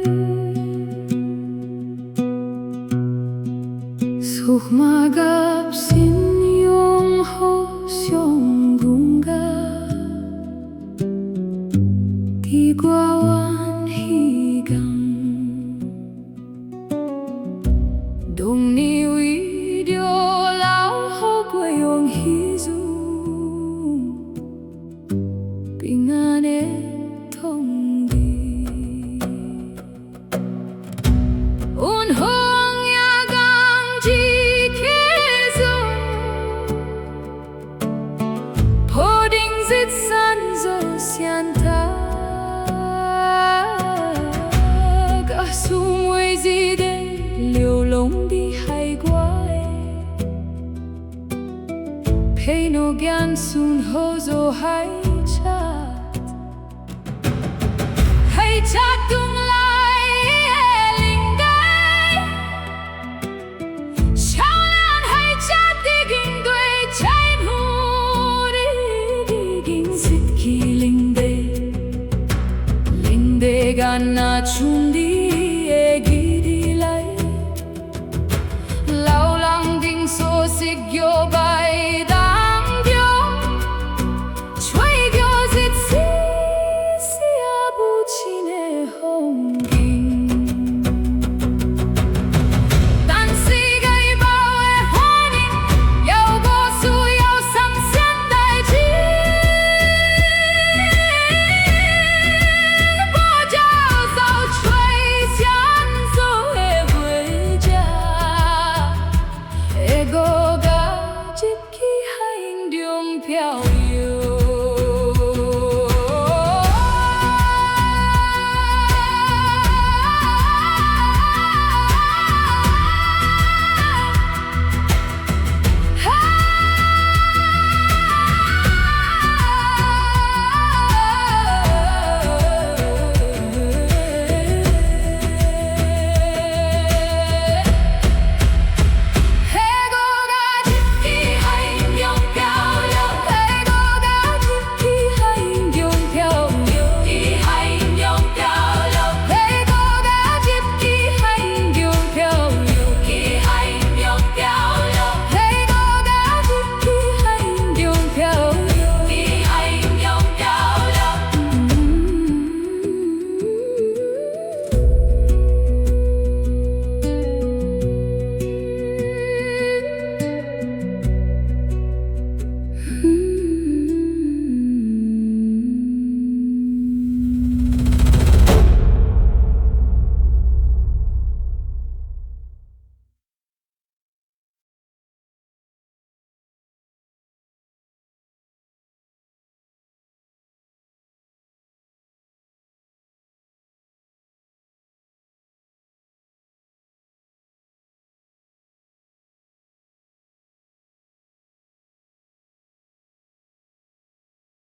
Suk magap sin yung hos yung bunga Di Guā-uann higang Đông ni uy điều lao ho quay yung hizu Bình an thông đi Un hong ya gang ji kezo坡顶三仙塔Cả su muối gì để liều lông đi hay quá Pei no gan sun ho zo hai chat tung lai linh gai siàu-liām hai chat đi kinh đuôi trái mù đi kinh sit ki linh đê gan na chun đi